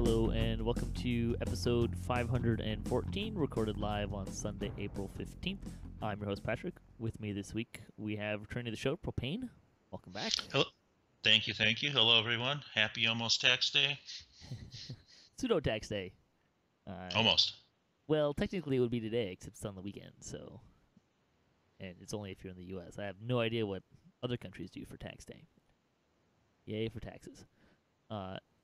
Hello and welcome to episode 514, recorded live on Sunday, April 15th. I'm your host, Patrick. With me this week, we have returning to the show, Propane. Welcome back. Hello. Thank you. Hello, everyone. Happy almost tax day. Pseudo tax day. Almost. Well, technically it would be today, except it's on the weekend, so... And it's only if you're in the U.S. I have no idea what other countries do for tax day. Yay for taxes.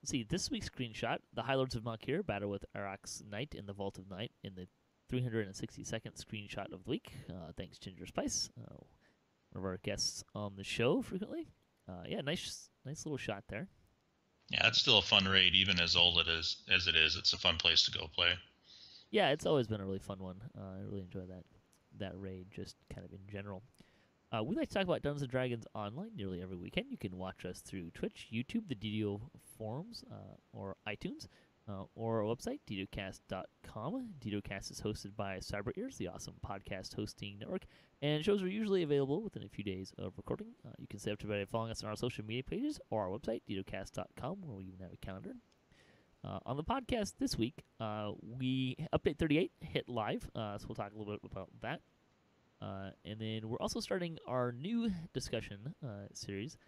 Let's see, this week's screenshot, the High Lords of Malkir battle with Arak's Knight in the Vault of Night in the 362nd screenshot of the week. Thanks, Ginger Spice, one of our guests on the show frequently. Yeah, nice little shot there. Yeah, it's still a fun raid, even as old as it is. It's a fun place to go play. Yeah, it's always been a really fun one. I really enjoy that raid, just kind of in general. We like to talk about Dungeons & Dragons online nearly every weekend. You can watch us through Twitch, YouTube, the DDO forums, or iTunes, or our website, DDOCast.com. DDOCast is hosted by Cyber Ears, the awesome podcast hosting network, and shows are usually available within a few days of recording. You can stay up to date by following us on our social media pages or our website, DDOCast.com, where we even have a calendar. On the podcast this week, we Update 38 hit live, so we'll talk a little bit about that. And then we're also starting our new discussion series,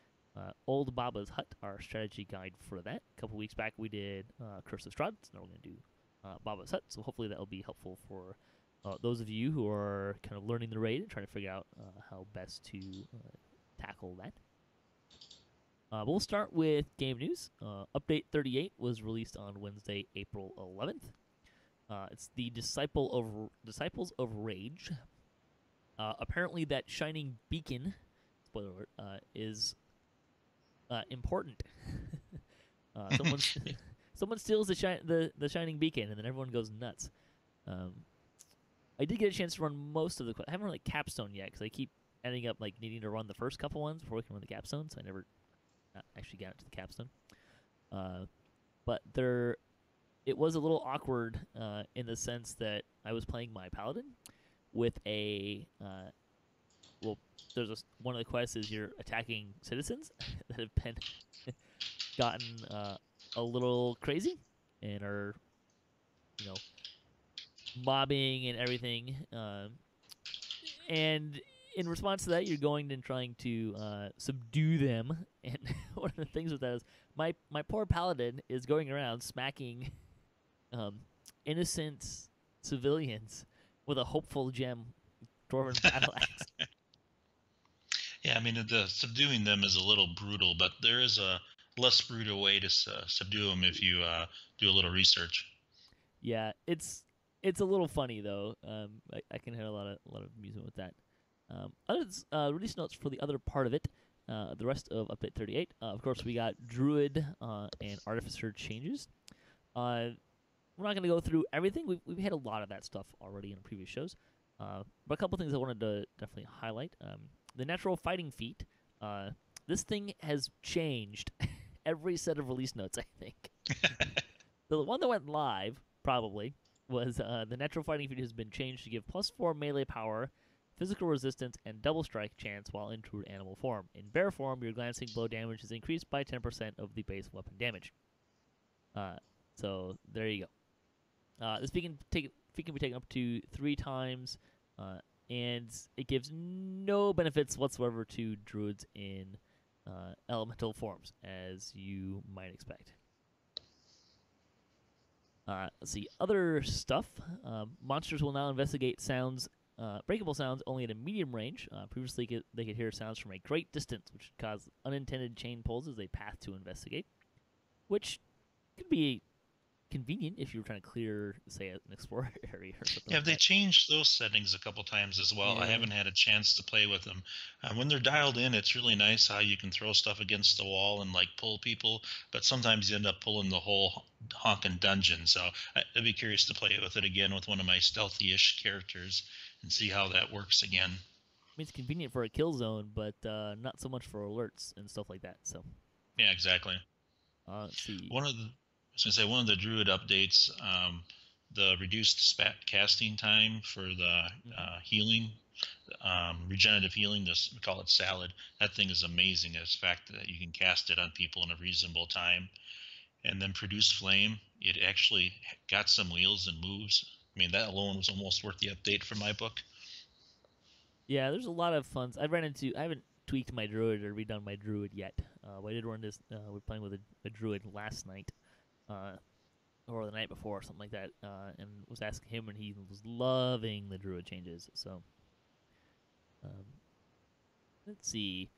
Old Baba's Hut, our strategy guide for that. A couple weeks back we did Curse of Strahd, so now we're going to do Baba's Hut, so hopefully that will be helpful for those of you who are kind of learning the raid and trying to figure out how best to tackle that. But we'll start with game news. Update 38 was released on Wednesday, April 11th. It's the Disciples of Rage. Apparently that shining beacon, spoiler alert, is important. Someone steals the shining beacon, and then everyone goes nuts. I did get a chance to run most of the quests. I haven't run like Capstone yet, because I keep ending up like needing to run the first couple ones before we can run the Capstone, so I never actually got to the Capstone. But it was a little awkward in the sense that I was playing my Paladin with a there's one of the quests is you're attacking citizens that have been gotten a little crazy and are mobbing and everything, and in response to that you're going and trying to subdue them. And one of the things with that is my poor Paladin is going around smacking innocent civilians with a hopeful gem dwarven battle axe. Yeah, I mean, the subduing them is a little brutal, but there is a less brutal way to subdue them if you do a little research. Yeah, it's a little funny though. I can have a lot of amusement with that. Other release notes for the other part of it. The rest of Update 38. Of course, we got Druid and Artificer changes. We're not going to go through everything. We've had a lot of that stuff already in previous shows. But a couple things I wanted to definitely highlight. The natural fighting feat. This thing has changed every set of release notes, I think. The one that went live, probably, was the natural fighting feat has been changed to give +4 melee power, physical resistance, and double strike chance while in true animal form. In bear form, your glancing blow damage is increased by 10% of the base weapon damage. So there you go. This feat can be taken up to 3 times, and it gives no benefits whatsoever to druids in elemental forms, as you might expect. Let's see, other stuff. Monsters will now investigate breakable sounds only at a medium range. Previously, they could hear sounds from a great distance, which could cause unintended chain pulls as they path to investigate, which could be convenient if you were trying to clear, say, an explorer area or something. Yeah, like they that. changed those settings a couple times as well. Yeah. I haven't had a chance to play with them. When they're dialed in, it's really nice how you can throw stuff against the wall and like pull people, but sometimes you end up pulling the whole honking dungeon. So I'd be curious to play with it again with one of my stealthy-ish characters and see how that works again. I mean, it's convenient for a kill zone, but not so much for alerts and stuff like that. So. Yeah, exactly. Let's see. One of the druid updates, the reduced spat casting time for the healing, regenerative healing. We call it salad. That thing is amazing. It's the fact that you can cast it on people in a reasonable time. And then produce flame. it actually got some wheels and moves. I mean, that alone was almost worth the update for my book. Yeah, there's a lot of fun. I haven't tweaked my druid or redone my druid yet. But I did run this. We were playing with a druid last night, uh, or the night before, or something like that, and was asking him, and he was loving the druid changes. So, um, let's see.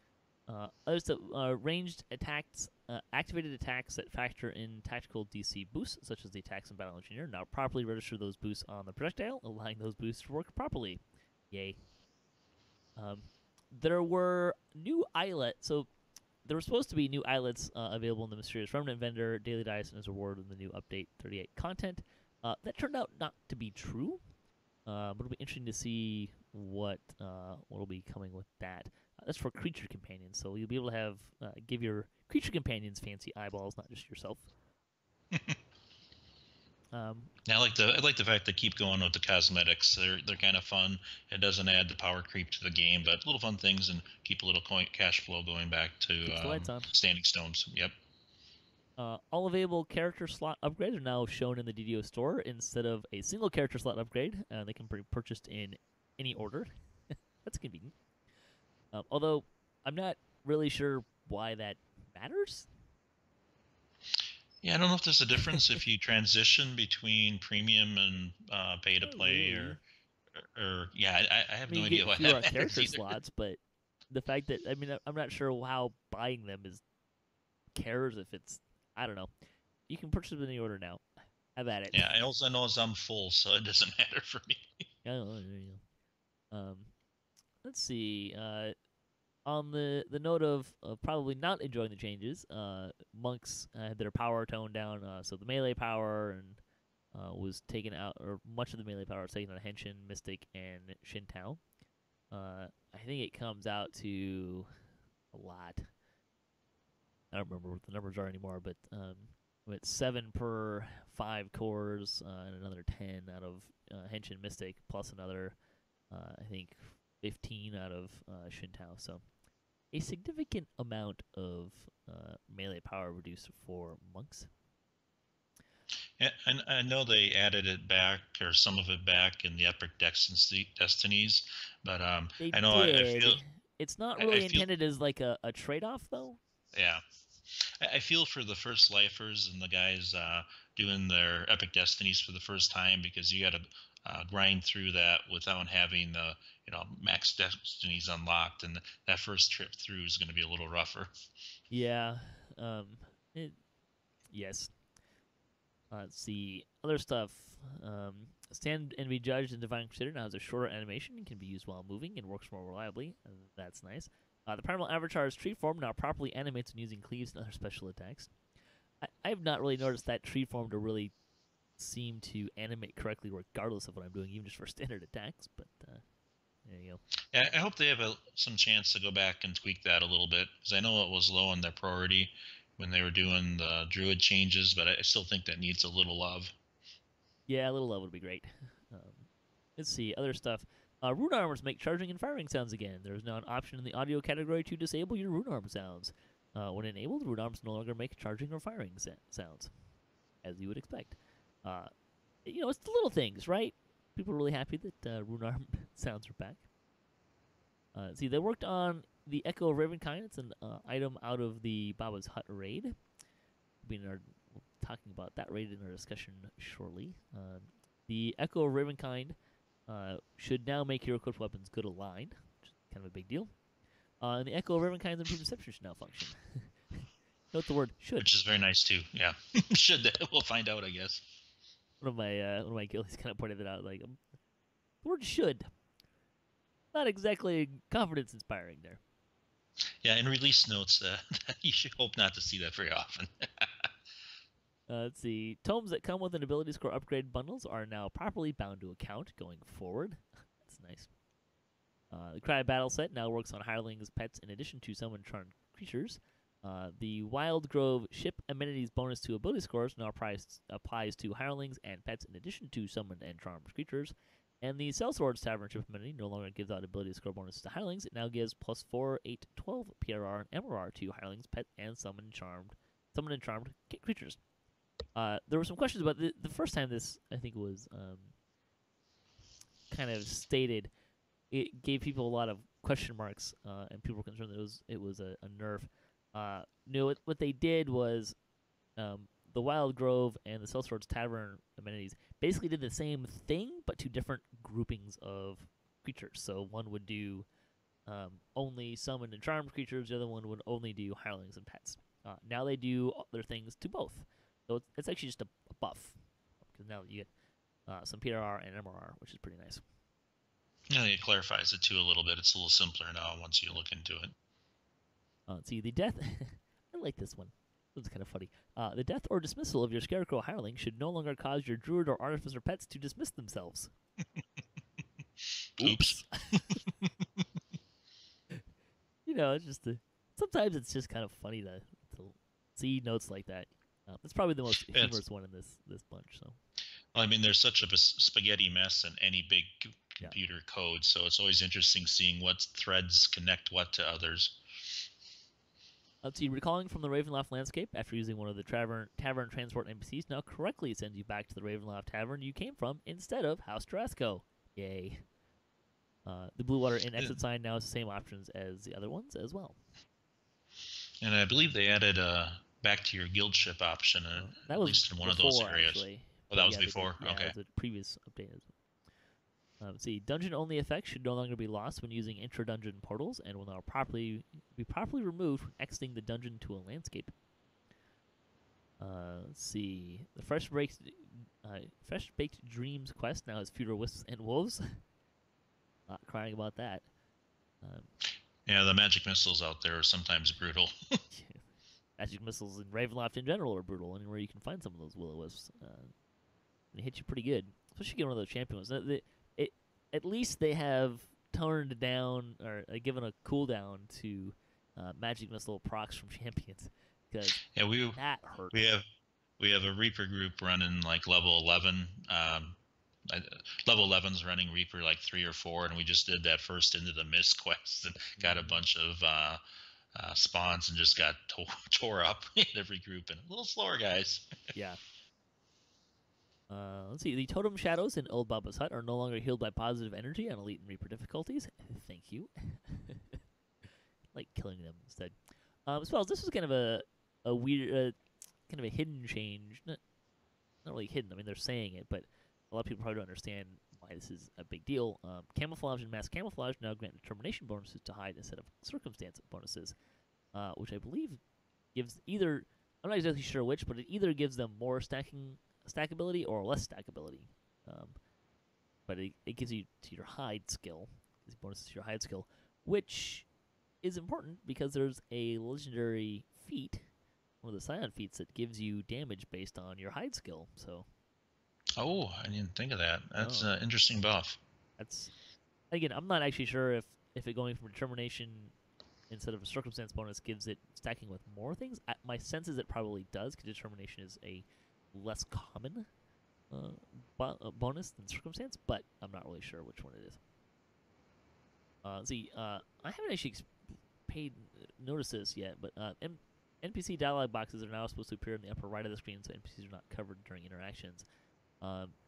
There's the ranged attacks, activated attacks that factor in tactical DC boosts, such as the attacks in Battle Engineer. Now properly register those boosts on the projectile, allowing those boosts to work properly. Yay. Um, there were new islets, so there were supposed to be new islets available in the Mysterious Remnant vendor, Daily Dice, and as a reward in the new Update 38 content. That turned out not to be true, but it'll be interesting to see what will be coming with that. That's for creature companions, so you'll be able to have give your creature companions fancy eyeballs, not just yourself. I like the fact they keep going with the cosmetics. They're kind of fun. It doesn't add the power creep to the game, but little fun things and keep a little cash flow going back to standing stones. Yep. All available character slot upgrades are now shown in the DDO store instead of a single character slot upgrade. They can be purchased in any order. That's convenient. Although I'm not really sure why that matters. Yeah, I don't know if there's a difference if you transition between premium and pay to play, really. or yeah, I have no idea why that matters character either. slots, but the fact that I'm not sure how buying them cares if it's, I don't know. You can purchase them in the order now. Have at it. Yeah, I also know I'm full, so it doesn't matter for me. Let's see. On the note of probably not enjoying the changes, monks had their power toned down, so the melee power and was taken out, or much of the melee power was taken out of Henshin, Mystic, and Shintao. I think it comes out to a lot. I don't remember what the numbers are anymore, but it's 7 per 5 cores, and another 10 out of Henshin Mystic, plus another, I think, 15 out of Shintao. So a significant amount of melee power reduced for monks. Yeah, and I know they added it back, or some of it back, in the Epic Destinies, but They I know did. I feel it's not really intended as like a trade-off, though. Yeah, I feel for the first lifers and the guys doing their Epic Destinies for the first time, because you got to grind through that without having the max Destinies unlocked, and that first trip through is going to be a little rougher. Yeah. Yes. Let's see. Other stuff. Stand and be judged and divine consider now has a shorter animation and can be used while moving and works more reliably. That's nice. The primal avatar's tree form now properly animates when using cleaves and other special attacks. I have not really noticed that tree form to really seem to animate correctly regardless of what I'm doing, even just for standard attacks, but there you go. Yeah, I hope they have some chance to go back and tweak that a little bit, because I know it was low on their priority when they were doing the druid changes, but I still think that needs a little love. Yeah, a little love would be great. Let's see, other stuff. Rune armors make charging and firing sounds again. There is now an option in the audio category to disable your rune arm sounds. When enabled, rune arms no longer make charging or firing sounds, as you would expect. It's the little things, right? People are really happy that rune arm sounds are back. See, they worked on the Echo of Ravenkind. It's an item out of the Baba's Hut raid. We'll be talking about that raid in our discussion shortly. The Echo of Ravenkind should now make your equipped weapons good aligned, which is kind of a big deal. And the Echo of Ravenkind's improved deception should now function. Note the word should. Which is very nice too. Yeah, should. We'll find out, I guess. One of my guildies kind of pointed it out. Like, the word should. Not exactly confidence inspiring there. Yeah, in release notes, you should hope not to see that very often. Let's see. Tomes that come with an ability score upgrade bundles are now properly bound to account going forward. That's nice. The Cry Battle set now works on hirelings, pets, in addition to summon charmed creatures. The Wild Grove ship amenities bonus to ability scores now applies to hirelings and pets in addition to summoned and charmed creatures. And the Sellswords Tavern ship amenity no longer gives out ability score bonuses to hirelings. It now gives plus 4, 8, 12 PRR and MRR to hirelings, pets, and summoned and charmed creatures. There were some questions about the first time this, I think, was kind of stated. It gave people a lot of question marks, and people were concerned that it was a nerf. What they did was the Wild Grove and the Sellsword's Tavern amenities basically did the same thing, but to different groupings of creatures. So one would do only summoned and charmed creatures. The other one would only do hirelings and pets. Now they do other things to both. So it's actually just a buff. Because now you get some PRR and MRR, which is pretty nice. Yeah, it clarifies it too a little bit. It's a little simpler now once you look into it. Let's see, the death... I like this one. This is kind of funny. The death or dismissal of your Scarecrow hireling should no longer cause your Druid or Artificer pets to dismiss themselves. Oops. It's just sometimes it's just kind of funny to see notes like that. It's probably the most humorous one in this bunch. So, well, I mean, there's such a spaghetti mess in any big computer code, so it's always interesting seeing what threads connect what to others. Let's see, recalling from the Ravenloft landscape after using one of the tavern transport NPCs now correctly sends you back to the Ravenloft Tavern you came from instead of House Tarasco. Yay. The Blue Water Inn exit sign now has the same options as the other ones as well. And I believe they added back to your guild ship option, that at was least in one of those areas. Actually. Oh, that was before? Okay. That was a previous update. Let's see, dungeon-only effects should no longer be lost when using intra-dungeon portals and will now be properly removed when exiting the dungeon to a landscape. Let's see, the Fresh Baked Dreams quest now has fewer wisps and wolves. Not crying about that. Yeah, the magic missiles out there are sometimes brutal. Magic missiles in Ravenloft in general are brutal. Anywhere you can find some of those will-o-wisps, they hit you pretty good, especially getting one of those champion ones. At least they have turned down or given a cooldown to magic missile procs from champions. Because that hurt. We have a Reaper group running like level 11. Level 11's running Reaper like 3 or 4, and we just did that first Into the Mist quest and got a bunch of spawns and just got tore up in every group, and a little slower, guys. Yeah. Let's see. The totem shadows in Old Baba's Hut are no longer healed by positive energy on Elite and Reaper difficulties. Thank you. Like killing them instead. As well as this was kind of a weird, kind of a hidden change. Not really hidden. I mean, they're saying it, but a lot of people probably don't understand why this is a big deal. Camouflage and Mass Camouflage now grant determination bonuses to hide instead of circumstance bonuses, which I believe gives either... I'm not exactly sure which, but it either gives them more stackability or less stackability. But it gives you to your hide skill. These bonuses to your hide skill, which is important because there's a legendary feat, one of the Scion feats, that gives you damage based on your hide skill. So. Oh, I didn't think of that. That's an interesting buff. That's, again, I'm not actually sure if it going from determination instead of a circumstance bonus gives it stacking with more things. My sense is it probably does, because determination is a less common bonus than circumstance, but I'm not really sure which one it is. Let's see, I haven't actually paid notice this yet, but NPC dialogue boxes are now supposed to appear in the upper right of the screen, so NPCs are not covered during interactions.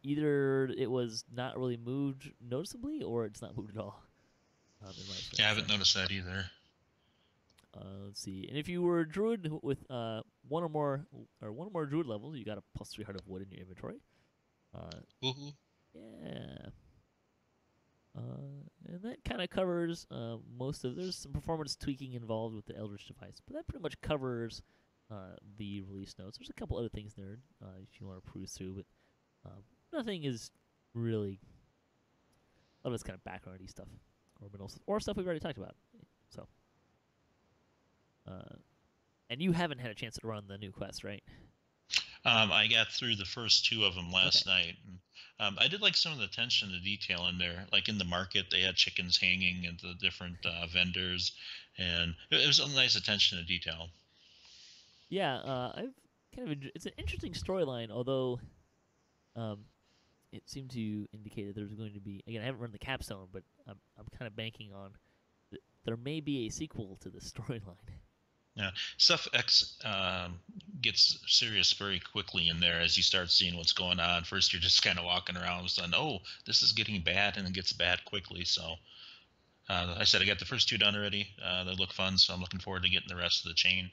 Either it was not really moved noticeably, or it's not moved at all. Yeah, I haven't noticed that either. Let's see. And if you were a druid with one or more druid levels, you got a +3 heart of wood in your inventory. Woohoo! Yeah. And that kind of covers most of. There's some performance tweaking involved with the Eldritch device, but that pretty much covers the release notes. There's a couple other things there if you want to peruse through, but nothing is really. A lot of it's kind of backgroundy stuff, or stuff we've already talked about. So. And you haven't had a chance to run the new quest, right? I got through the first 2 of them last night. And, I did like some of the attention to detail in there. Like in the market, they had chickens hanging at the different vendors, and it was a nice attention to detail. Yeah, I've kind of it's an interesting storyline, although it seemed to indicate that there's going to be, again, I haven't run the capstone, but I'm kind of banking on there may be a sequel to this storyline. Yeah, stuff X gets serious very quickly in there as you start seeing what's going on. First, you're just kind of walking around, and saying, "Oh, this is getting bad," and it gets bad quickly. So, I said I got the first two done already. They look fun, so I'm looking forward to getting the rest of the chain.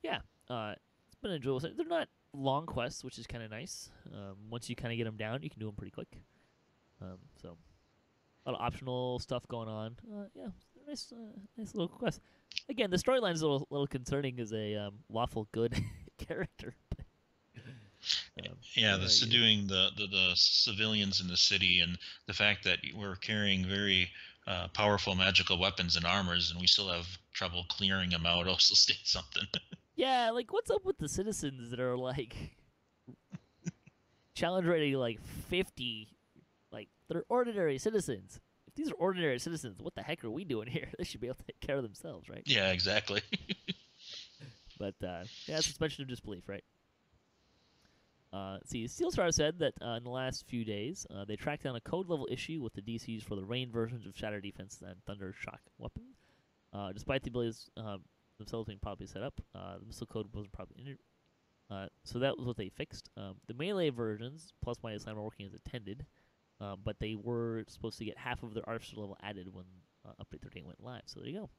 Yeah, it's been enjoyable. They're not long quests, which is kind of nice. Once you kind of get them down, you can do them pretty quick. So a lot of optional stuff going on. Yeah, nice, nice little quest. Again, the storyline is a little concerning as a lawful good character. Yeah, the subduing the civilians in the city, and the fact that we're carrying very powerful magical weapons and armors, and we still have trouble clearing them out, also states something. Yeah, like what's up with the citizens that are like challenge rating like 50? Like they're ordinary citizens. If these are ordinary citizens, what the heck are we doing here? They should be able to take care of themselves, right? Yeah, exactly. But yeah, suspension of disbelief, right? See, Steelstar said that in the last few days, they tracked down a code level issue with the DCs for the rain versions of Shatter Defense and Thunder Shock weapon. Despite the abilities themselves being properly set up, the missile code wasn't properly entered. So that was what they fixed. The melee versions, plus minus line, were working as intended, but they were supposed to get half of their artificer level added when Update 13 went live. So there you go.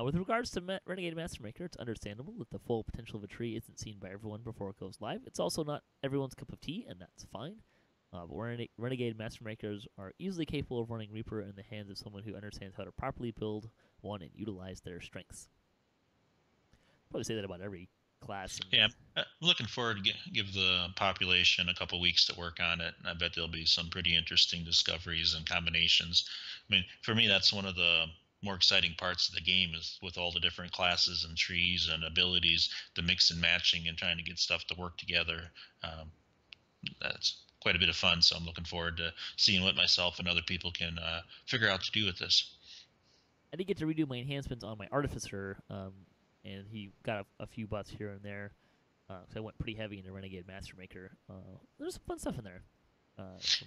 With regards to Renegade Mastermaker, it's understandable that the full potential of a tree isn't seen by everyone before it goes live. It's also not everyone's cup of tea, and that's fine. But Renegade Mastermakers are easily capable of running Reaper in the hands of someone who understands how to properly build one and utilize their strengths. Probably say that about every class. Yeah, I'm looking forward to give the population a couple weeks to work on it. I bet there'll be some pretty interesting discoveries and combinations. I mean, for me, that's one of the more exciting parts of the game, is with all the different classes and trees and abilities, the mix and matching and trying to get stuff to work together. That's quite a bit of fun, so I'm looking forward to seeing what myself and other people can figure out to do with this. I did get to redo my enhancements on my Artificer, and he got a few buffs here and there. So I went pretty heavy into Renegade Mastermaker. There's some fun stuff in there.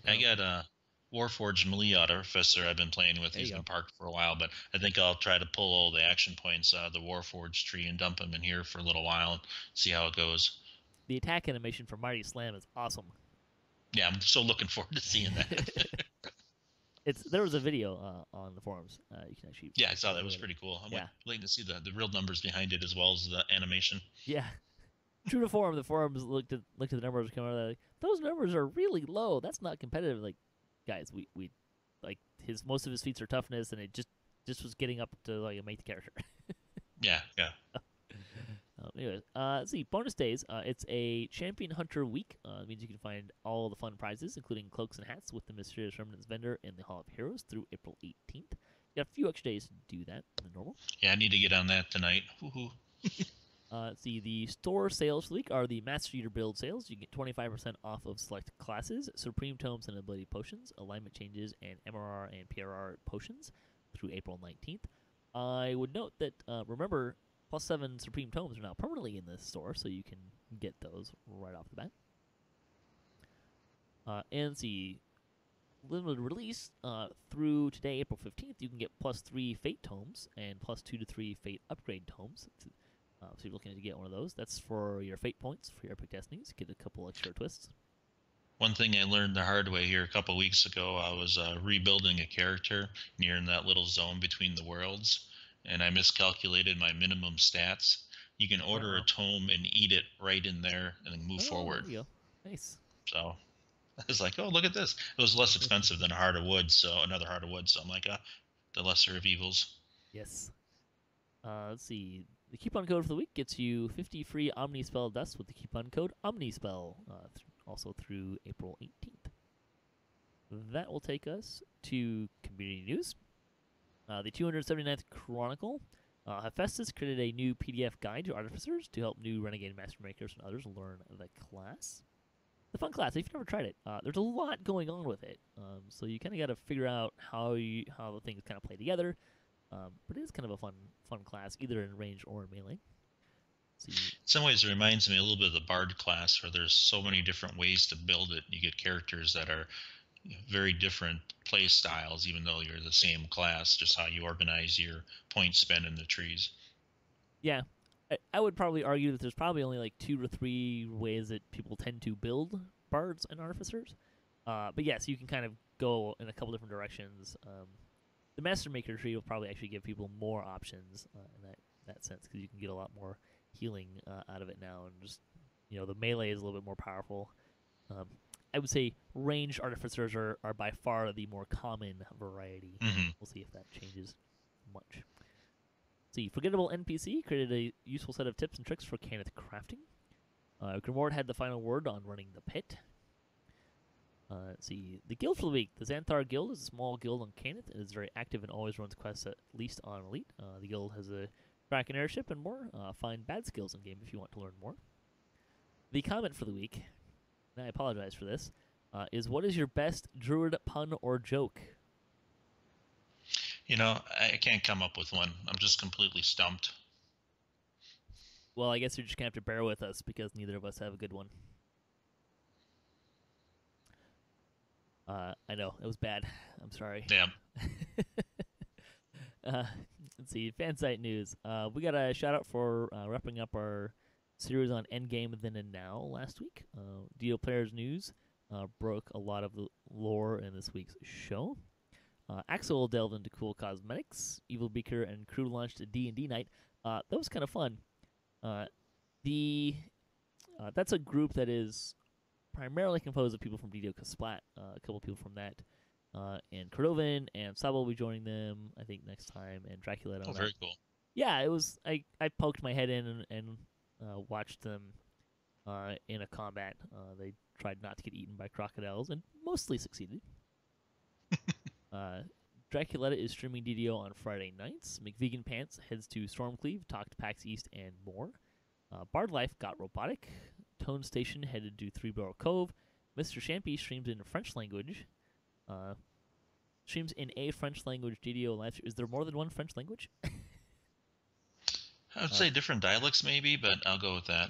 I got a Warforged Melee Artificer I've been playing with. He's been parked for a while, but I think I'll try to pull all the action points out of the Warforged tree and dump them in here for a little while and see how it goes. The attack animation for Mighty Slam is awesome. Yeah, I'm so looking forward to seeing that. There was a video on the forums. You can actually. Yeah, I saw that. It was pretty cool. I'm waiting to see the real numbers behind it as well as the animation. Yeah. True to form, the forums looked at the numbers coming out. Like, those numbers are really low. That's not competitive. Like, guys, we like most of his feats are toughness, and it just was getting up to like a mate character. Yeah. Anyways, let's see. Bonus days. It's a Champion Hunter week. It means you can find all the fun prizes, including cloaks and hats, with the Mysterious Remnants vendor in the Hall of Heroes through April 18th. You got a few extra days to do that than normal. Yeah, I need to get on that tonight. Woohoo. See, the store sales for the week are the Master Eater build sales. You get 25% off of select classes, Supreme Tomes and Ability Potions, Alignment Changes, and MRR and PRR Potions through April 19th. I would note that, remember, +7 Supreme Tomes are now permanently in this store, so you can get those right off the bat. And see, limited release through today, April 15th, you can get +3 Fate Tomes and +2 to 3 Fate Upgrade Tomes. So if you're looking to get one of those, that's for your Fate points, for your Epic Destinies. Get a couple extra twists. One thing I learned the hard way here a couple weeks ago, I was rebuilding a character near in that little zone between the worlds, and I miscalculated my minimum stats. You can order a tome and eat it right in there and then move forward. There you go. Nice. So I was like, oh, look at this. It was less expensive than a Heart of Wood, so another Heart of Wood. So I'm like, the lesser of evils. Yes. Let's see. The coupon code for the week gets you 50 free Omnispell Dust with the coupon code Omnispell, also through April 18th. That will take us to community news. The 279th Chronicle. Hephaestus created a new PDF guide to artificers to help new Renegade Mastermakers and others learn the class. The fun class. If you've never tried it, there's a lot going on with it. So you kind of got to figure out how the things kind of play together. But it is kind of a fun class, either in range or in melee. In some ways, it reminds me a little bit of the Bard class, where there's so many different ways to build it. You get characters that are very different play styles, even though you're the same class. Just how you organize your point spend in the trees. Yeah, I would probably argue that there's probably only like 2 or 3 ways that people tend to build bards and artificers. But yes, you can kind of go in a couple different directions. The Master Maker tree will probably actually give people more options in that sense, because you can get a lot more healing out of it now, and just the melee is a little bit more powerful. Um, I would say ranged artificers are by far the more common variety. Hmm. We'll see if that changes much. See, Forgettable NPC created a useful set of tips and tricks for Kenneth crafting. Grimoire had the final word on running the pit. Let's see, the guild for the week. The Xanthar Guild is a small guild on Kenneth and is very active and always runs quests at least on Elite. The guild has a Kraken airship and more. Find bad skills in game if you want to learn more. The comment for the week, and I apologize for this, is what is your best druid pun or joke? I can't come up with one. I'm just completely stumped. Well, I guess you're just going to have to bear with us because neither of us have a good one. I know, it was bad. I'm sorry. Damn. Let's see, fan site news. We got a shout out for wrapping up our series on Endgame Then and Now last week. DO Players News broke a lot of the lore in this week's show. Axel delved into cool cosmetics. Evil Beaker and crew launched a D&D night. That was kind of fun. That's a group that is primarily composed of people from DDOCast, a couple of people from that, and Cordovan and Sabo will be joining them, I think, next time, and Dracula. Oh, very cool. Yeah, it was. I poked my head in and watched them in a combat. They tried not to get eaten by crocodiles and mostly succeeded. Draculetta is streaming DDO on Friday nights. McVegan Pants heads to Stormcleave, talk to PAX East, and more. Bard Life got robotic. Tone Station headed to Three Barrel Cove. Mr. Champy streams in French language. Streams in a French language DDO live. Is there more than one French language? I would say different dialects maybe, but I'll go with that.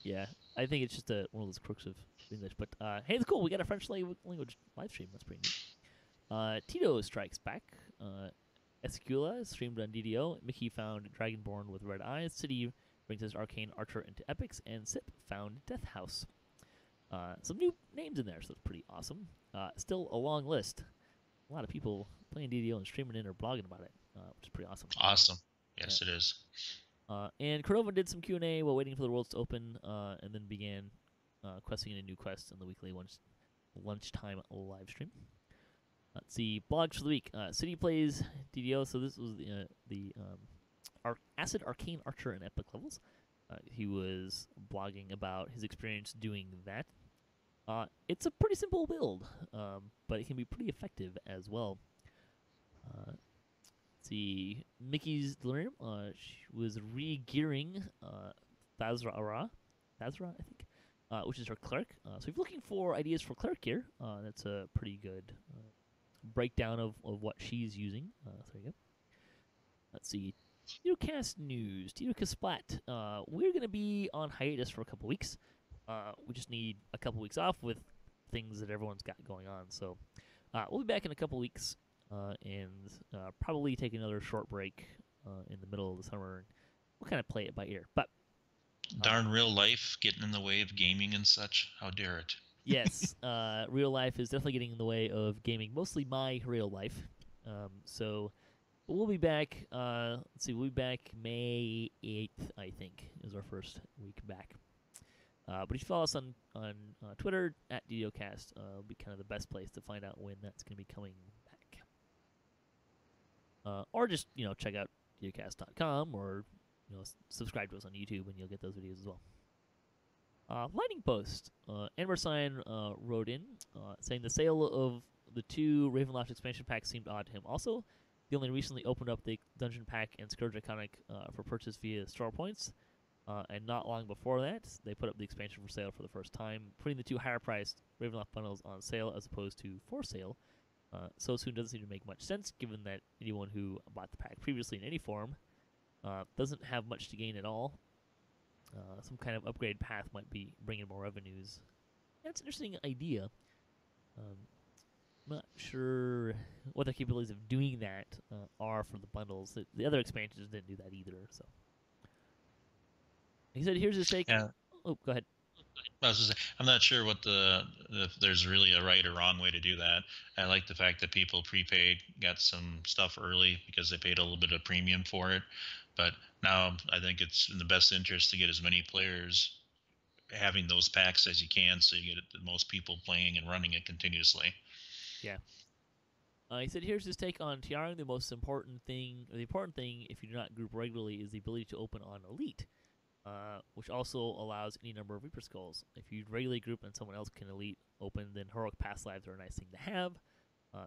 Yeah, I think it's just one of those crooks of English. But hey, it's cool. We got a French language live stream. That's pretty neat. Tito strikes back. Escula streamed on DDO. Mickey found Dragonborn with red eyes. City brings his arcane archer into epics, and Sip found Death House. Some new names in there, so it's pretty awesome. Still a long list. A lot of people playing DDO and streaming in or blogging about it, which is pretty awesome. Awesome. Yes, yeah. It is. And Cordova did some Q&A while waiting for the worlds to open, and then began questing a new quest in the weekly lunchtime live stream. Let's see, blogs for the week. City plays DDO, so this was the Acid Arcane Archer in Epic levels. He was blogging about his experience doing that. It's a pretty simple build, but it can be pretty effective as well. Let's see, Mickey's Delirium she was re-gearing Thazra, I think, which is her cleric. So if you're looking for ideas for cleric gear, that's a pretty good breakdown of what she's using. There you go. Let's see. DDOCast news. DDOCast Splat. We're going to be on hiatus for a couple weeks. We just need a couple weeks off with things that everyone's got going on. So we'll be back in a couple weeks and probably take another short break in the middle of the summer. We'll kind of play it by ear. But darn real life getting in the way of gaming and such. How dare it? Yes, real life is definitely getting in the way of gaming. Mostly my real life. So we'll be back. Let's see, we'll be back May 8th, I think, is our first week back. But if you follow us on Twitter at DDOCast, it'll be kind of the best place to find out when that's going to be coming back. Or just check out DDOCast.com, or subscribe to us on YouTube, and you'll get those videos as well. Lightning Post. Enversign wrote in saying the sale of the 2 Ravenloft expansion packs seemed odd to him. Also, they only recently opened up the Dungeon Pack and Scourge Iconic for purchase via store points. And not long before that, they put up the expansion for sale for the first time, putting the 2 higher-priced Ravenloft bundles on sale as opposed to for sale. So soon doesn't seem to make much sense, given that anyone who bought the pack previously in any form doesn't have much to gain at all. Some kind of upgrade path might be bringing more revenues. That's an interesting idea. I'm not sure what the capabilities of doing that are for the bundles. The other expansions didn't do that either. So he said, "Here's his take." Yeah, Oh, go ahead. I was just saying, I'm not sure what if there's really a right or wrong way to do that. I like the fact that people prepaid, got some stuff early because they paid a little bit of premium for it. But now I think it's in the best interest to get as many players having those packs as you can, so you get the most people playing and running it continuously. Yeah. He said, "Here's his take on TRing. The most important thing, or the important thing, if you do not group regularly, is the ability to open on Elite, which also allows any number of Reaper Skulls. If you regularly group and someone else can Elite open, then heroic past lives are a nice thing to have.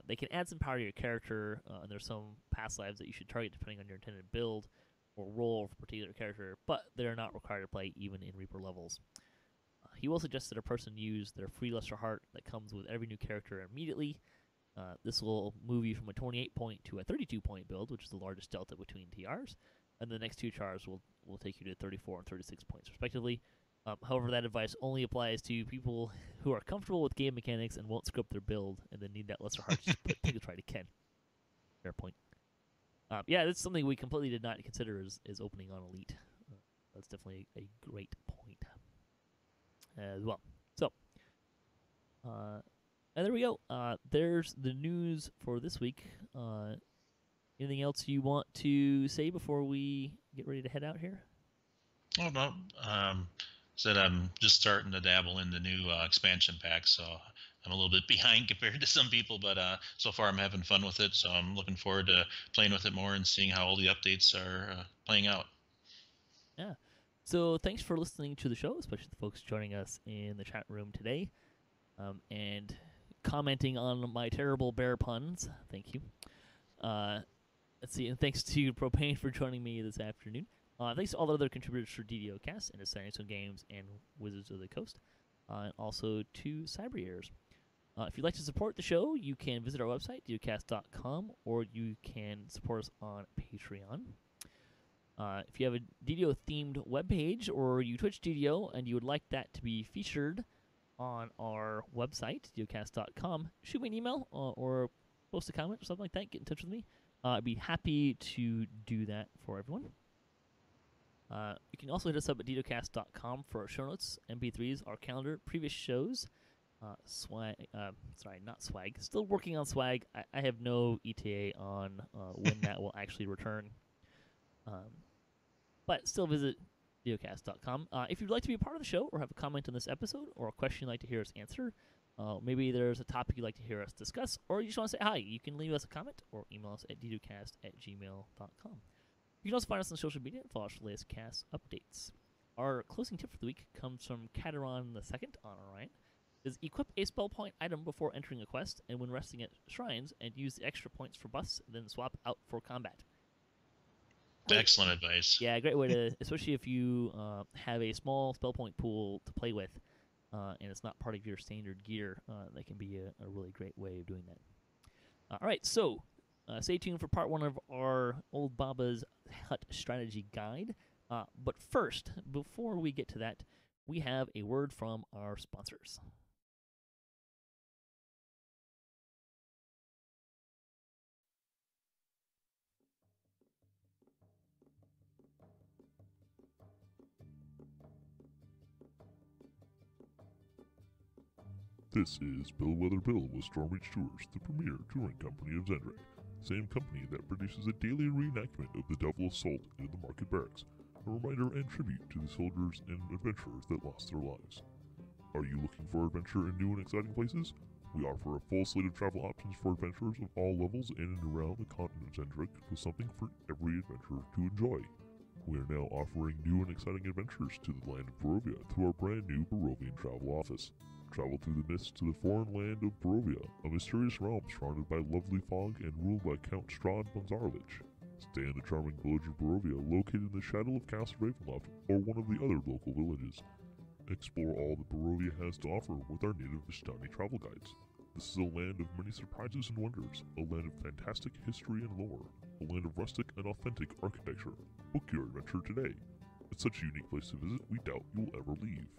They can add some power to your character, and there's some past lives that you should target depending on your intended build or role for a particular character, but they're not required to play even in Reaper levels. He will suggest that a person use their free Lesser Heart that comes with every new character immediately. This will move you from a 28 point to a 32 point build, which is the largest delta between TRs, and the next two TRs will take you to 34 and 36 points, respectively. However, that advice only applies to people who are comfortable with game mechanics and won't script their build and then need that Lesser Heart to put things right again. Fair point. Yeah, that's something we completely did not consider is opening on Elite. That's definitely a great point as well. So, and there we go. There's the news for this week. Anything else you want to say before we get ready to head out here? Oh no, said I'm just starting to dabble in the new expansion pack, so I'm a little bit behind compared to some people, but so far I'm having fun with it, so I'm looking forward to playing with it more and seeing how all the updates are playing out. Yeah. So thanks for listening to the show, especially the folks joining us in the chat room today, and commenting on my terrible bear puns. Thank you. Let's see, and thanks to Propane for joining me this afternoon. Thanks to all the other contributors for DDOCast and to Sanderson Games and Wizards of the Coast, and also to Cyber Ears. If you'd like to support the show, you can visit our website, DDOCast.com, or you can support us on Patreon. If you have a DDO-themed webpage or you Twitch DDO and you would like that to be featured on our website, DDOCast.com, shoot me an email or post a comment or something like that. Get in touch with me. I'd be happy to do that for everyone. You can also hit us up at DDOCast.com for our show notes, MP3s, our calendar, previous shows, swag. Sorry, not swag. Still working on swag. I have no ETA on when that will actually return. But still visit DDOCast.com. If you'd like to be a part of the show or have a comment on this episode or a question you'd like to hear us answer, maybe there's a topic you'd like to hear us discuss, or you just want to say hi, you can leave us a comment or email us at ddocast@gmail.com. You can also find us on social media and follow us for the latest cast updates. Our closing tip for the week comes from Cataron II on Orion. Is equip a spell point item before entering a quest, and when resting at shrines, and use the extra points for buffs, then swap out for combat. Excellent advice. Yeah, great way to, especially if you have a small spell point pool to play with, and it's not part of your standard gear. That can be a really great way of doing that. All right, so stay tuned for part 1 of our Old Baba's Hut strategy guide. But first, before we get to that, we have a word from our sponsors. This is Billweather Bill with Stormreach Tours, the premier touring company of Zendrick. Same company that produces a daily reenactment of the Devil Assault in the Market Barracks, a reminder and tribute to the soldiers and adventurers that lost their lives. Are you looking for adventure in new and exciting places? We offer a full slate of travel options for adventurers of all levels in and around the continent of Zendrick, with something for every adventurer to enjoy. We are now offering new and exciting adventures to the land of Barovia through our brand new Barovian travel office. Travel through the mists to the foreign land of Barovia, a mysterious realm surrounded by lovely fog and ruled by Count Strahd Bonzarovich. Stay in the charming village of Barovia, located in the shadow of Castle Ravenloft, or one of the other local villages. Explore all that Barovia has to offer with our native Vistani travel guides. This is a land of many surprises and wonders, a land of fantastic history and lore, a land of rustic and authentic architecture. Book your adventure today. It's such a unique place to visit, we doubt you'll ever leave.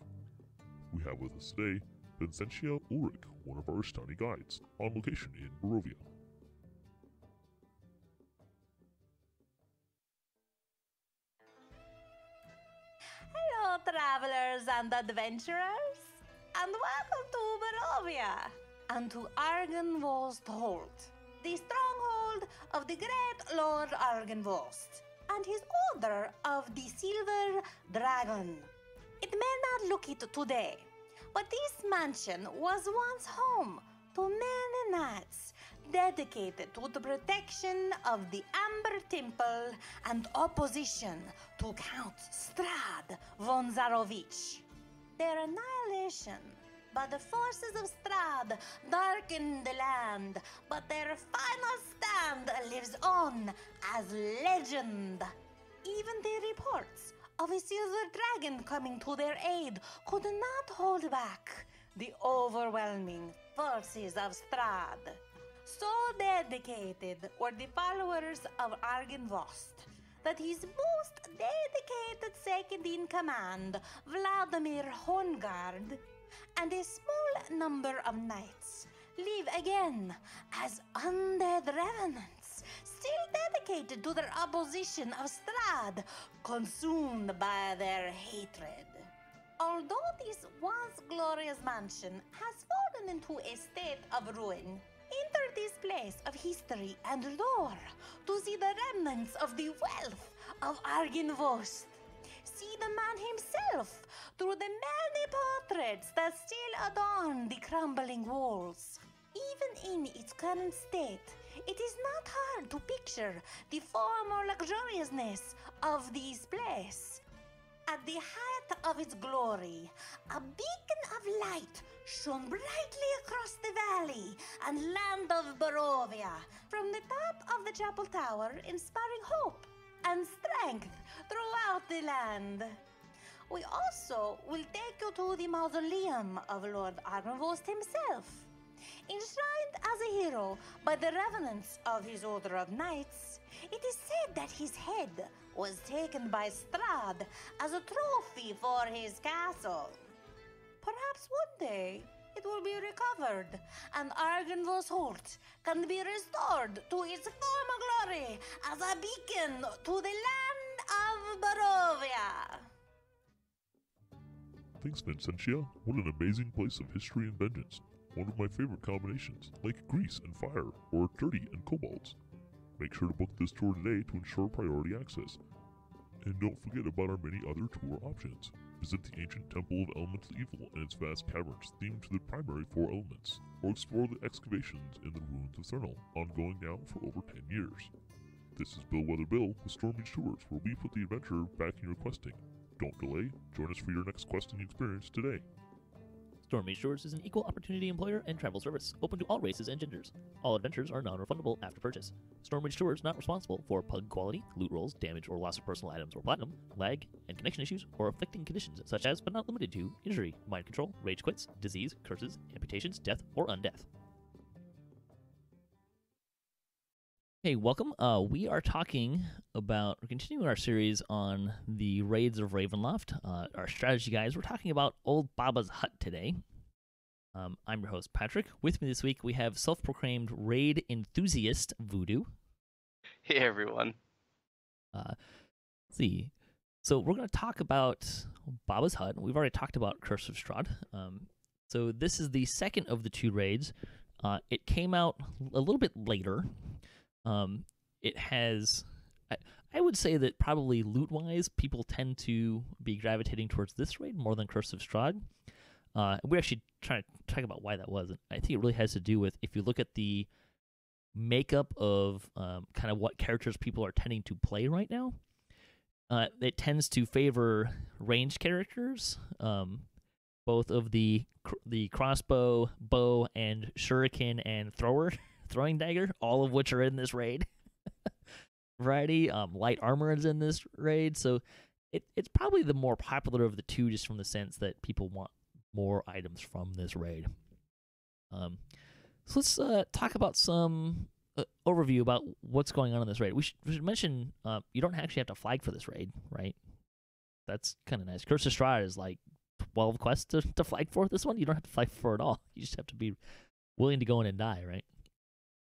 We have with us today Vincentia Ulrich, one of our Stani guides, on location in Barovia. Hello, travelers and adventurers, and welcome to Barovia, and to Argynvost Hold, the stronghold of the great Lord Argynvost, and his order of the Silver Dragon. It may not look it today, but this mansion was once home to many knights dedicated to the protection of the Amber Temple and opposition to Count Strad von Zarovich. Their annihilation by the forces of Strad darkened the land, but their final stand lives on as legend. Even the reports of a silver dragon coming to their aid could not hold back the overwhelming forces of Strad. So dedicated were the followers of Argynvost that his most dedicated second-in-command, Vladimir Hongard, and a small number of knights live again as undead revenants, still dedicated to their opposition of Strad, consumed by their hatred. Although this once glorious mansion has fallen into a state of ruin, enter this place of history and lore to see the remnants of the wealth of Argynvost. See the man himself through the many portraits that still adorn the crumbling walls. Even in its current state, it is not hard to picture the former luxuriousness of this place. At the height of its glory, a beacon of light shone brightly across the valley and land of Barovia, from the top of the chapel tower, inspiring hope and strength throughout the land. We also will take you to the mausoleum of Lord Argynvost himself. Enshrined as a hero by the revenants of his Order of Knights, it is said that his head was taken by Strad as a trophy for his castle. Perhaps one day it will be recovered, and Argynvost Holt can be restored to its former glory as a beacon to the land of Barovia. Thanks, Vincentia. What an amazing place of history and vengeance. One of my favorite combinations, like grease and fire, or dirty and kobolds. Make sure to book this tour today to ensure priority access. And don't forget about our many other tour options. Visit the ancient Temple of Elemental Evil and its vast caverns themed to the primary four elements, or explore the excavations in the ruins of Thurnal, ongoing now for over 10 years. This is Bill Weather Bill with Stormreach Tours, where we put the adventure back in your questing. Don't delay, join us for your next questing experience today. Stormreach Tours is an equal opportunity employer and travel service open to all races and genders. All adventures are non-refundable after purchase. Stormreach Tours not responsible for pug quality, loot rolls, damage or loss of personal items or platinum, lag, and connection issues, or afflicting conditions such as, but not limited to, injury, mind control, rage quits, disease, curses, amputations, death, or undeath. Hey, welcome. We are continuing our series on the raids of Ravenloft, our strategy guys. We're talking about Old Baba's Hut today. I'm your host, Patrick. With me this week, we have self-proclaimed raid enthusiast, Voodu. Hey, everyone. Let's see. So we're going to talk about Baba's Hut. We've already talked about Curse of Strahd. So this is the second of the two raids. It came out a little bit later. It has, I would say that probably loot-wise, people tend to be gravitating towards this raid more than Curse of Strahd. We're actually trying to talk about why that was. I think it really has to do with, if you look at the makeup of kind of what characters people are tending to play right now, it tends to favor ranged characters, both of the crossbow, bow, and shuriken and throwing dagger, all of which are in this raid. Variety, light armor is in this raid, so it's probably the more popular of the two, just from the sense that people want more items from this raid. So let's talk about some overview about what's going on in this raid. We should mention you don't actually have to flag for this raid, right? That's kind of nice. Curse of Strahd is like 12 quests to flag for this one. You don't have to flag for it all. You just have to be willing to go in and die, right?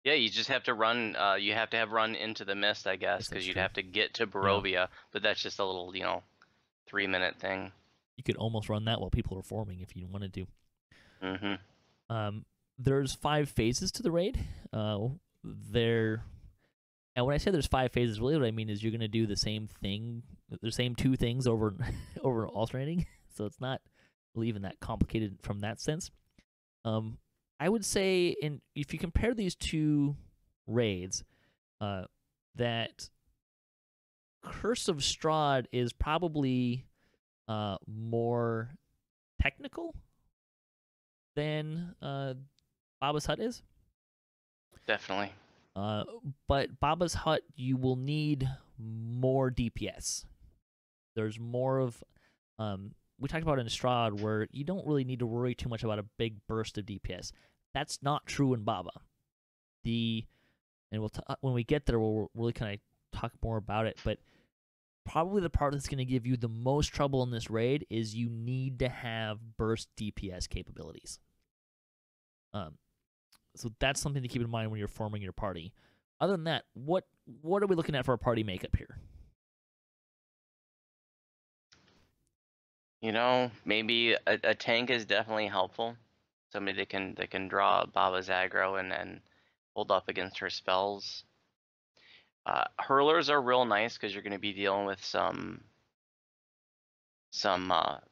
Yeah, you just have to run. You have to have run into the mist, I guess, because you'd true. have to get to Barovia. But that's just a little, 3-minute thing. You could almost run that while people are forming if you wanted to. Mm-hmm. There's 5 phases to the raid. And when I say there's 5 phases, really what I mean is you're going to do the same thing, the same 2 things over alternating. So it's not really even that complicated from that sense. I would say, if you compare these 2 raids, that Curse of Strahd is probably more technical than Baba's Hut is. Definitely. But Baba's Hut, you will need more DPS. There's more of... we talked about in Strahd where you don't really need to worry too much about a big burst of DPS. That's not true in Baba. When we get there, we'll really kind of talk more about it, but probably the part that's going to give you the most trouble in this raid is you need to have burst DPS capabilities. So that's something to keep in mind when you're forming your party. Other than that, what are we looking at for a party makeup here? Maybe a tank is definitely helpful. Somebody that can draw Baba's aggro and hold up against her spells. Hurlers are real nice because you're going to be dealing with some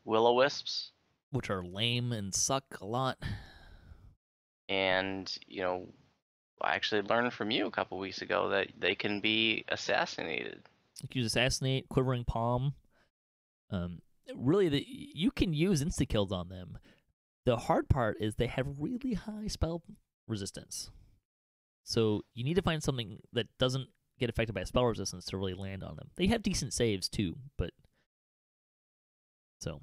will-o-wisps, which are lame and suck a lot. And I actually learned from you a couple weeks ago that they can be assassinated. You can use Assassinate, Quivering Palm. Really, you can use insta-kills on them. The hard part is they have really high spell resistance. So you need to find something that doesn't get affected by spell resistance to really land on them. They have decent saves too, but... So...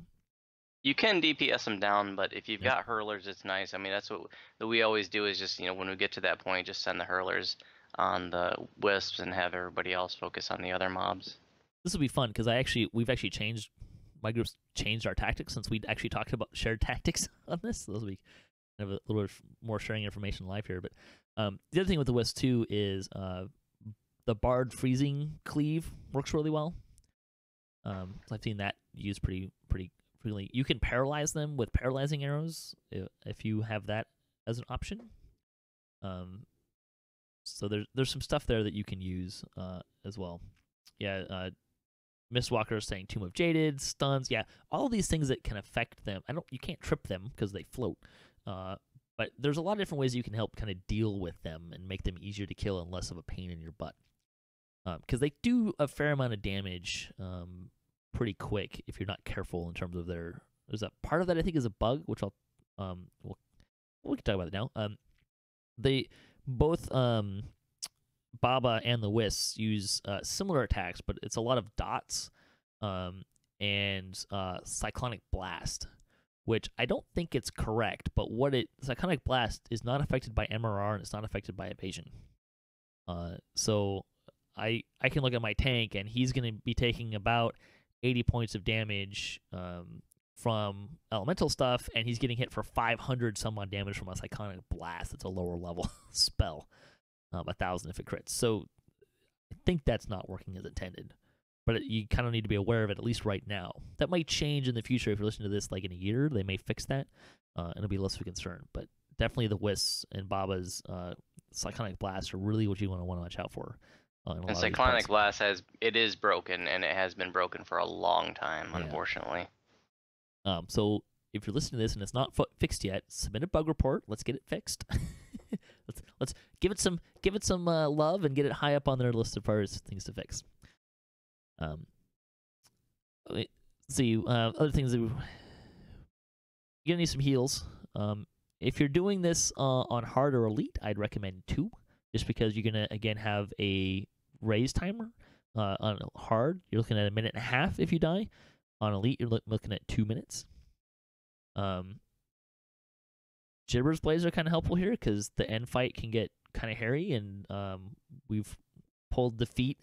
You can DPS them down, but if you've got hurlers, it's nice. I mean, that's what we always do is just, when we get to that point, just send the hurlers on the wisps and have everybody else focus on the other mobs. This will be fun because we've actually changed, my group's changed our tactics since we actually talked about shared tactics on this. So this will be kind of a little bit more sharing information live here. But the other thing with the wisp too is the Bard freezing cleave works really well. I've seen that used pretty freely. You can paralyze them with paralyzing arrows if you have that as an option. So there's some stuff there that you can use as well. Yeah, Mistwalker is saying Tomb of Jaded, stuns. Yeah, all these things that can affect them. You can't trip them because they float. But there's a lot of different ways you can help kind of deal with them and make them easier to kill and less of a pain in your butt. Because they do a fair amount of damage pretty quick if you're not careful in terms of their... There's a part of that I think is a bug, which I'll... we can talk about it now. They both Baba and the Wisps use similar attacks, but it's a lot of dots and Cyclonic Blast, which I don't think it's correct, but Cyclonic Blast is not affected by MRR and it's not affected by evasion. So I can look at my tank and he's going to be taking about 80 points of damage from elemental stuff, and he's getting hit for 500 some odd damage from a Cyclonic Blast. It's a lower level spell, 1,000 if it crits. So I think that's not working as intended, but you kind of need to be aware of it at least right now. That might change in the future if you're listening to this like in a year. They may fix that, and it'll be less of a concern. But definitely the Wisps and Baba's Cyclonic Blast are really what you want to watch out for. And Cyclonic Blast is broken, and it has been broken for a long time, unfortunately. So if you're listening to this and it's not fixed yet, submit a bug report. Let's get it fixed. let's give it some love and get it high up on their list of things to fix. See, other things you're gonna need some heals. If you're doing this on hard or elite, I'd recommend 2, just because you're gonna again have a raise timer. On hard, you're looking at 1.5 minutes if you die. On elite, you're looking at 2 minutes. Jibber's Blades are kind of helpful here because the end fight can get kind of hairy, and we've pulled defeat.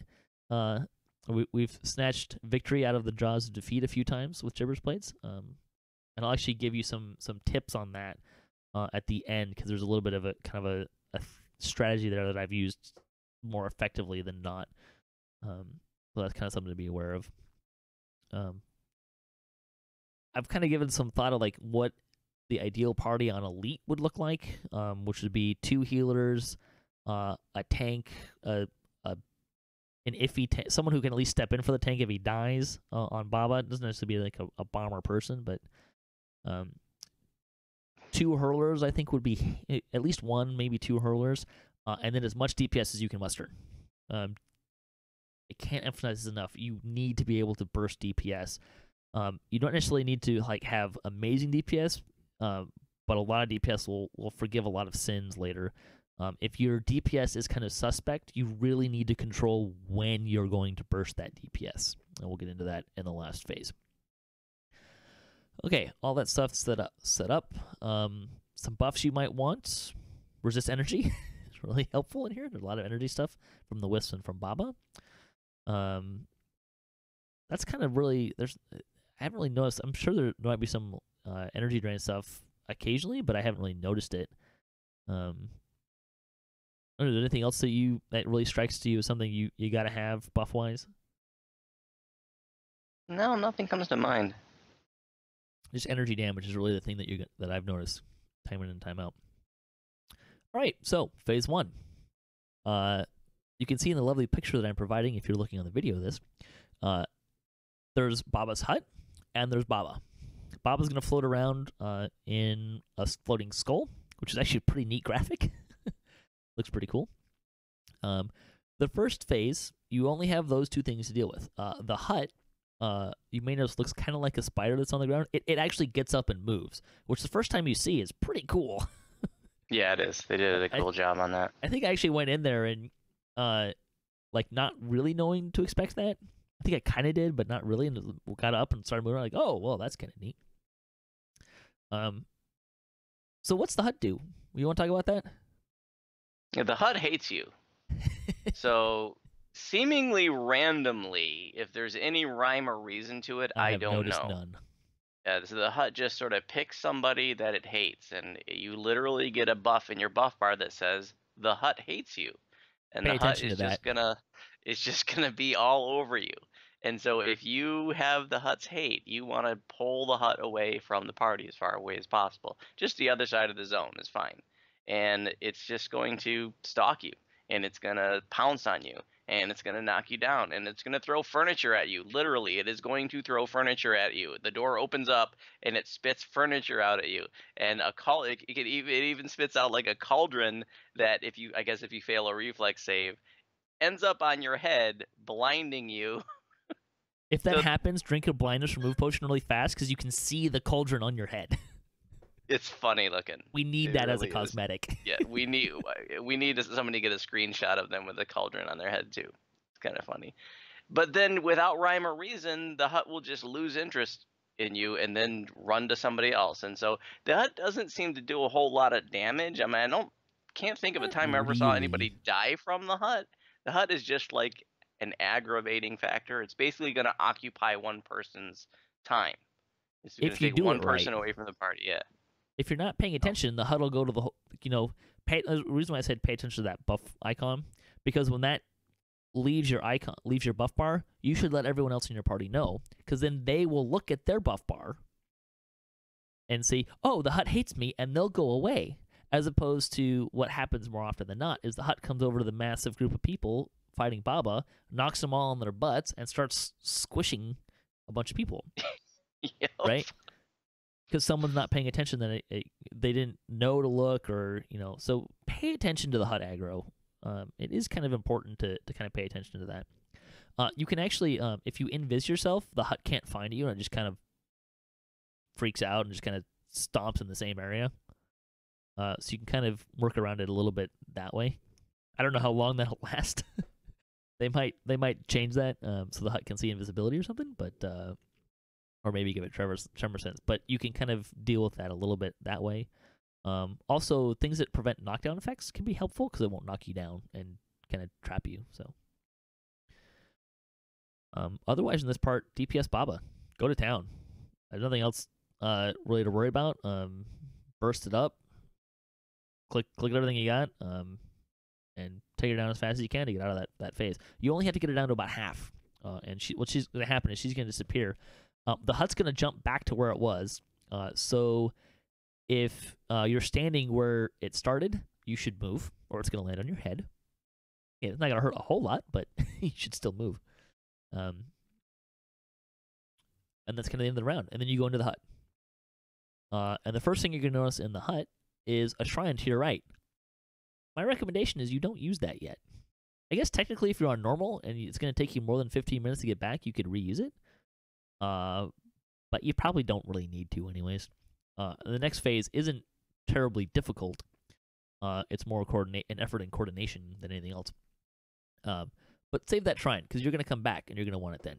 We've snatched victory out of the jaws of defeat a few times with Jibber's Blades. and I'll actually give you some tips on that at the end, because there's a little bit of a kind of a strategy there that I've used more effectively than not. So that's kind of something to be aware of. I've kind of given some thought of like what the ideal party on Elite would look like, which would be 2 healers, a tank, an iffy someone who can at least step in for the tank if he dies on Baba. It doesn't necessarily be like a bomber person, but 2 hurlers I think would be at least 1, maybe 2 hurlers, and then as much DPS as you can muster. I can't emphasize this enough. You need to be able to burst DPS. You don't necessarily need to like have amazing DPS, but a lot of DPS will forgive a lot of sins later. If your DPS is kind of suspect, you really need to control when you're going to burst that DPS, and we'll get into that in the last phase. Okay, all that stuff set up. Some buffs you might want. Resist energy is really helpful in here. There's a lot of energy stuff from the Wisps and from Baba. That's kind of really I haven't really noticed. I'm sure there might be some energy drain stuff occasionally, but I haven't really noticed it. Is there anything else that really strikes to you as something you gotta have buff wise? No, nothing comes to mind. Just energy damage is really the thing that I've noticed time in and time out. All right, so phase 1. You can see in the lovely picture that I'm providing, if you're looking on the video of this, there's Baba's hut, and there's Baba. Baba's going to float around in a floating skull, which is actually a pretty neat graphic. Looks pretty cool. The first phase, you only have those 2 things to deal with. The hut, you may notice, looks kind of like a spider that's on the ground. It actually gets up and moves, which the first time you see is pretty cool. Yeah, it is. They did a cool job on that. I think I actually went in there and, like, not really knowing to expect that. I think I kind of did, but not really, and got up and started moving around like, oh, well, that's kind of neat. So what's the hut do? You want to talk about that? Yeah, the hut hates you. So, seemingly randomly, if there's any rhyme or reason to it, I don't know. None. So the hut just sort of picks somebody that it hates, and you literally get a buff in your buff bar that says the hut hates you, and the hut is just gonna be all over you. And so if you have the hut's hate, you want to pull the hut away from the party as far away as possible. Just the other side of the zone is fine, and it's just going to stalk you, and it's gonna pounce on you, and it's going to knock you down, and it's going to throw furniture at you. Literally, it is going to throw furniture at you. The door opens up, and it spits furniture out at you. And it even spits out like a cauldron that, if you fail a reflex save, ends up on your head, blinding you. If that happens, drink a blindness remove potion really fast, because you can see the cauldron on your head. It's funny looking. We need that as a cosmetic. Yeah, we need somebody to get a screenshot of them with a cauldron on their head too. It's kind of funny. But then without rhyme or reason, the hut will just lose interest in you and then run to somebody else. And so the hut doesn't seem to do a whole lot of damage. I mean, can't think of a time I ever saw anybody die from the hut. The hut is just like an aggravating factor. It's basically going to occupy one person's time. It's going to take one person away from the party. Yeah. If you're not paying attention, the HUD will go to the, the reason why I said pay attention to that buff icon, because when that leaves your buff bar, you should let everyone else in your party know, because then they will look at their buff bar and see, oh, the HUD hates me, and they'll go away, as opposed to what happens more often than not is the HUD comes over to the massive group of people fighting Baba, knocks them all on their butts, and starts squishing a bunch of people. Yep. Right? Because someone's not paying attention, that they didn't know to look, or so pay attention to the HUD aggro. It is kind of important to kind of pay attention to that. You can actually, if you invis yourself, the HUD can't find you, and it just kind of freaks out and just kind of stomps in the same area. So you can kind of work around it a little bit that way. I don't know how long that'll last. They might change that so the HUD can see invisibility or something, but. Or maybe give it tremor sense, but you can kind of deal with that a little bit that way. Also, things that prevent knockdown effects can be helpful, because it won't knock you down and kind of trap you. So, otherwise in this part, DPS Baba, go to town. There's nothing else really to worry about. Burst it up, click everything you got, and take it down as fast as you can to get out of that phase. You only have to get it down to about half, and what's going to happen is she's going to disappear. The hut's going to jump back to where it was. So if you're standing where it started, you should move, or it's going to land on your head. Yeah, it's not going to hurt a whole lot, but you should still move. And that's kind of the end of the round. And then you go into the hut. And the first thing you're going to notice in the hut is a shrine to your right. My recommendation is you don't use that yet. I guess technically if you're on normal and it's going to take you more than 15 minutes to get back, you could reuse it. But you probably don't really need to anyways. The next phase isn't terribly difficult. It's more an effort in coordination than anything else. But save that shrine, because you're going to come back and you're going to want it then.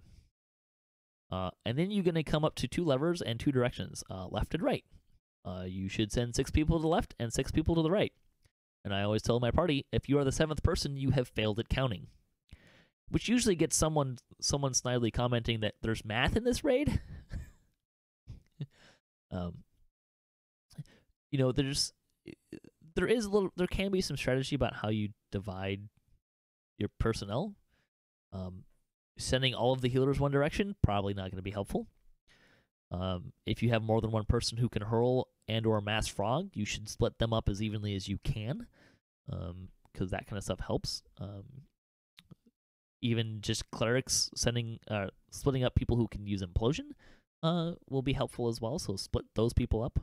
And then you're going to come up to 2 levers and 2 directions, left and right. You should send 6 people to the left and 6 people to the right. And I always tell my party, if you are the 7th person, you have failed at counting. Which usually gets someone snidely commenting that there's math in this raid. There can be some strategy about how you divide your personnel. Sending all of the healers one direction, probably not going to be helpful. If you have more than one person who can hurl and or mass frog, you should split them up as evenly as you can, because that kind of stuff helps. Even just clerics splitting up people who can use implosion will be helpful as well, so split those people up.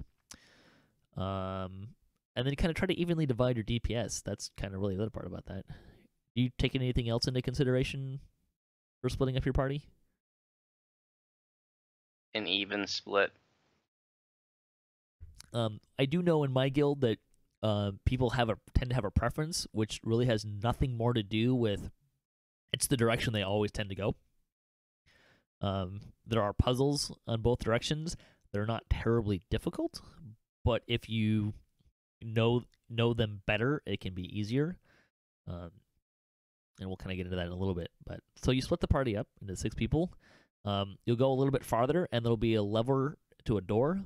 And then kind of try to evenly divide your DPS. That's kind of really the other part about that. Do you take anything else into consideration for splitting up your party? An even split. I do know in my guild that people tend to have a preference, which really has nothing more to do with it's the direction they always tend to go. There are puzzles on both directions. They're not terribly difficult, but if you know them better, it can be easier. And we'll kind of get into that in a little bit. But so you split the party up into 6 people. You'll go a little bit farther, and there'll be a lever to a door.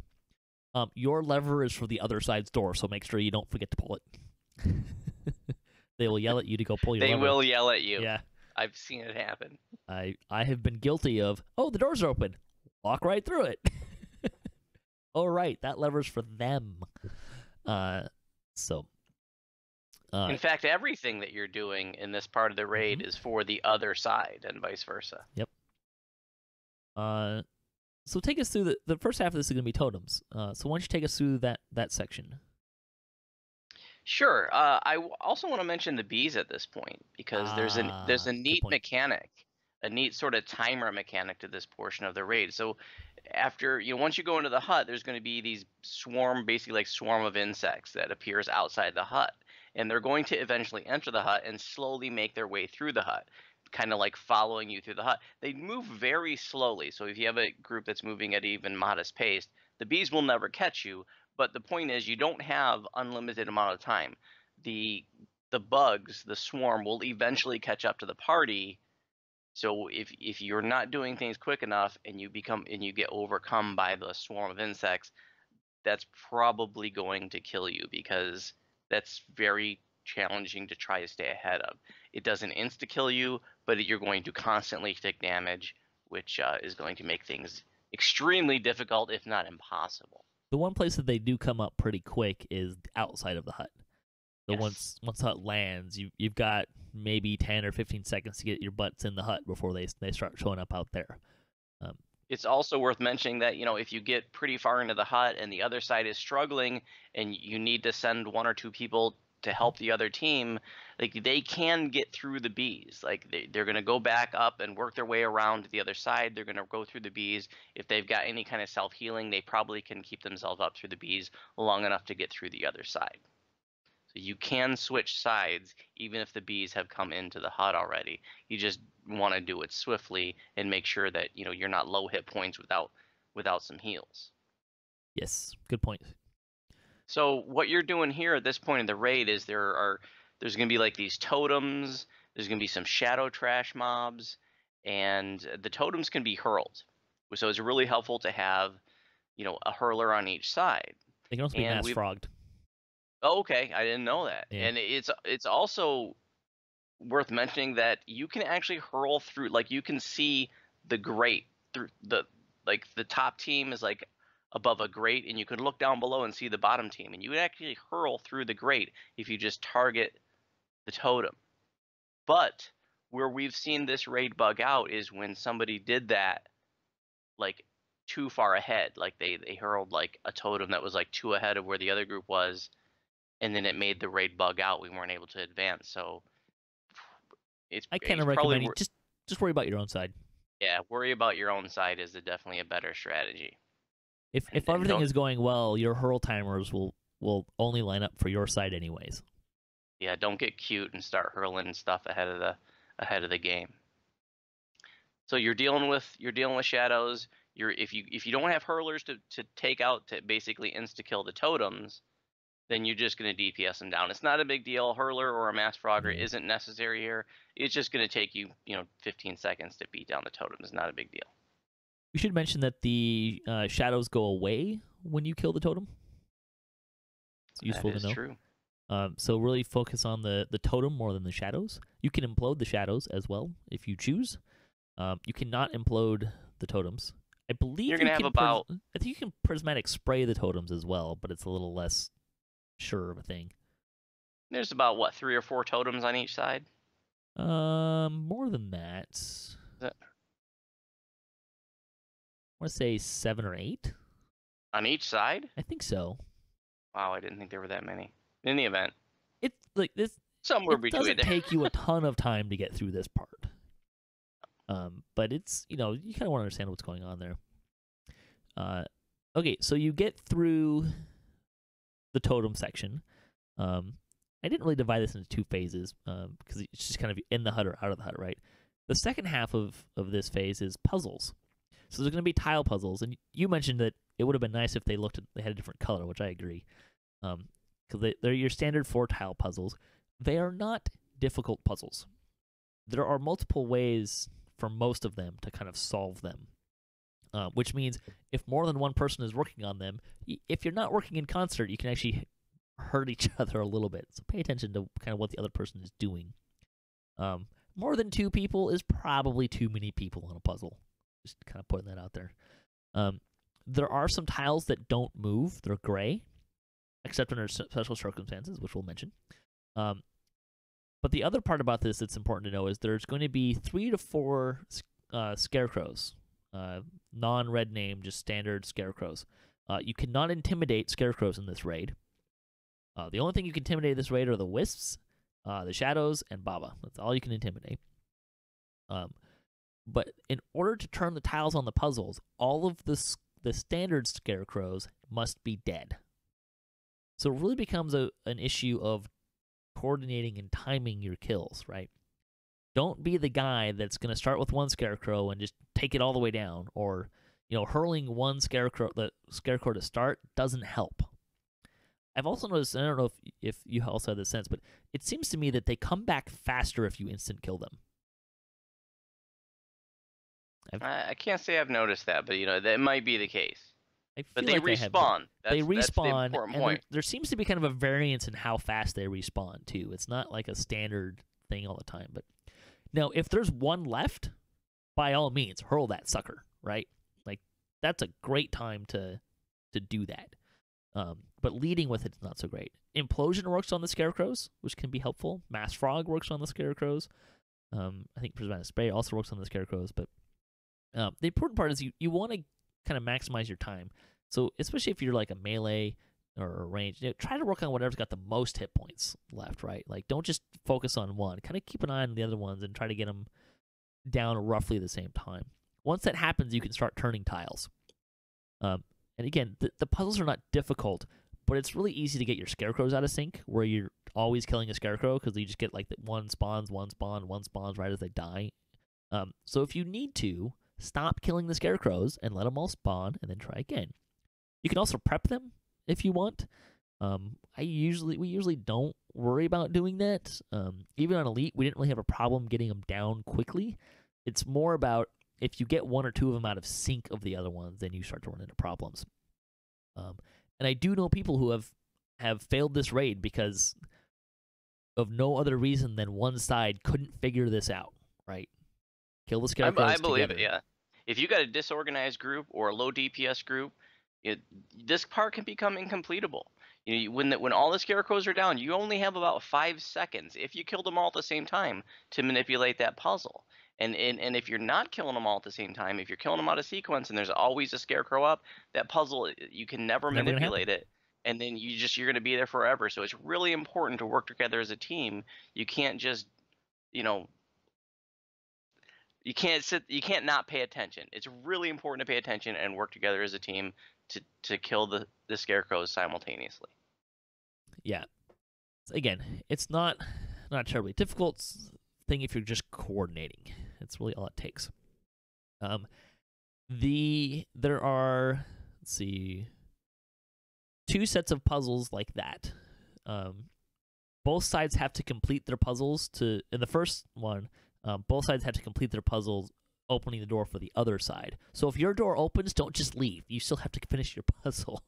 Your lever is for the other side's door, so make sure you don't forget to pull it. They will yell at you to go pull your lever. They will yell at you. Yeah. I've seen it happen. I have been guilty of, the doors are open. Walk right through it. Oh, right, that lever's for them. In fact, everything that you're doing in this part of the raid is for the other side and vice versa. Yep. So take us through the first half of this is going to be totems. So why don't you take us through that section? Sure. I also want to mention the bees at this point, because there's a neat mechanic, a neat sort of timer mechanic to this portion of the raid. So after once you go into the hut, there's going to be these basically like swarm of insects that appears outside the hut, and they're going to eventually enter the hut and slowly make their way through the hut, kind of like following you through the hut. They move very slowly, so if you have a group that's moving at even modest pace, the bees will never catch you. But the point is, you don't have unlimited amount of time. The bugs, the swarm, will eventually catch up to the party. So if you're not doing things quick enough and you get overcome by the swarm of insects, that's probably going to kill you, because that's very challenging to try to stay ahead of. It doesn't insta-kill you, but you're going to constantly take damage, which is going to make things extremely difficult, if not impossible. The one place that they do come up pretty quick is outside of the hut. So Yes. once the hut lands, you've got maybe 10 or 15 seconds to get your butts in the hut before they start showing up out there. It's also worth mentioning that, if you get pretty far into the hut and the other side is struggling and you need to send 1 or 2 people to help the other team, like, they can get through the bees. Like, they're going to go back up and work their way around to the other side. They're going to go through the bees. If they've got any kind of self-healing, they probably can keep themselves up through the bees long enough to get through the other side. So you can switch sides even if the bees have come into the hut already. You just want to do it swiftly and make sure that you're not low hit points without some heals. Yes, good point. So what you're doing here at this point in the raid is there's going to be like these totems. There's going to be some shadow trash mobs, and the totems can be hurled. So it's really helpful to have a hurler on each side. They can also be And mass frogged. Oh, okay, I didn't know that. Yeah. And it's also worth mentioning that you can actually hurl through, like you can see the grate through the top team is like above a grate, and you can look down below and see the bottom team, and you would actually hurl through the grate if you just target the totem. But where we've seen this raid bug out is when somebody did that like too far ahead, like they hurled like a totem that was like too ahead of where the other group was, and then it made the raid bug out. We weren't able to advance, so I kind of recommend you just worry about your own side. Yeah, worry about your own side is definitely a better strategy. If everything is going well, your hurl timers will only line up for your side anyways. Yeah, don't get cute and start hurling stuff ahead of the game. So you're dealing with shadows. If you don't have hurlers to take out to basically insta kill the totems, then you're just going to DPS them down. It's not a big deal. Hurler or a mass frogger isn't necessary here. It's just going to take you 15 seconds to beat down the totem. It's not a big deal. We should mention that the shadows go away when you kill the totem. It's useful to know. That is true. So really focus on the totem more than the shadows. You can implode the shadows as well if you choose. You cannot implode the totems. I believe you're gonna have about. I think you can prismatic spray the totems as well, but it's a little less sure of a thing. There's about 3 or 4 totems on each side. More than that. I want to say 7 or 8 on each side. I think so. Wow, I didn't think there were that many. In the event, it's like this. Somewhere between. It doesn't take you a ton of time to get through this part. But it's you kind of want to understand what's going on there. Okay, so you get through the totem section. I didn't really divide this into 2 phases because it's just kind of in the hut or out of the hut, right? The second half of this phase is puzzles. So there's going to be tile puzzles, and you mentioned that it would have been nice if they had a different color, which I agree. Because they're your standard 4 tile puzzles. They are not difficult puzzles. There are multiple ways for most of them to kind of solve them. Which means if more than one person is working on them, if you're not working in concert, you can actually hurt each other a little bit. So pay attention to kind of what the other person is doing. More than 2 people is probably too many people on a puzzle. Just kind of putting that out there. There are some tiles that don't move. They're gray, except under special circumstances, which we'll mention. But the other part about this that's important to know is there's going to be 3 to 4 scarecrows. Non-red name, just standard scarecrows. You cannot intimidate scarecrows in this raid. The only thing you can intimidate in this raid are the wisps, the shadows, and Baba. That's all you can intimidate. But in order to turn the tiles on the puzzles, all of the standard scarecrows must be dead. So it really becomes an issue of coordinating and timing your kills, right? Don't be the guy that's going to start with 1 scarecrow and just take it all the way down, or hurling 1 scarecrow to start doesn't help. I've also noticed, I don't know if you also have this sense, but it seems to me that they come back faster if you instant kill them. I can't say I've noticed that, but that might be the case. But they like respawn. They respawn, that's the important point. There seems to be kind of a variance in how fast they respawn too. It's not like a standard thing all the time. But now, if there's 1 left, by all means, hurl that sucker. Right? Like that's a great time to do that. But leading with it's not so great. Implosion works on the scarecrows, which can be helpful. Mass frog works on the scarecrows. I think prismatic spray also works on the scarecrows. But the important part is you want to kind of maximize your time. So especially if you're like a melee or a range, try to work on whatever's got the most hit points left, right? Like don't just focus on one. Kind of keep an eye on the other ones and try to get them down roughly at the same time. Once that happens, you can start turning tiles. And again, the puzzles are not difficult, but it's really easy to get your scarecrows out of sync where you're always killing a scarecrow because you just get like one spawns right as they die. So if you need to, stop killing the scarecrows and let them all spawn and then try again. You can also prep them if you want. We usually don't worry about doing that. Even on Elite, we didn't really have a problem getting them down quickly. It's more about if you get 1 or 2 of them out of sync of the other ones, then you start to run into problems. And I do know people who have failed this raid because of no other reason than one side couldn't figure this out, right? Kill the scarecrows I believe together. it, yeah. If you got a disorganized group or a low DPS group, this part can become incompletable. When all the scarecrows are down, you only have about 5 seconds, if you killed them all at the same time, to manipulate that puzzle. And if you're not killing them all at the same time, if you're killing them out of sequence and there's always a scarecrow up, that puzzle, you can never Never gonna manipulate it. And then you're going to be there forever. So it's really important to work together as a team. You can't just, you can't not pay attention. It's really important to pay attention and work together as a team to kill the scarecrows simultaneously. Yeah. Again, it's not terribly difficult thing if you're just coordinating. That's really all it takes. There are, let's see, 2 sets of puzzles like that. Both sides have to complete their puzzles in the first one, both sides have to complete their puzzles opening the door for the other side. So if your door opens, don't just leave. You still have to finish your puzzle.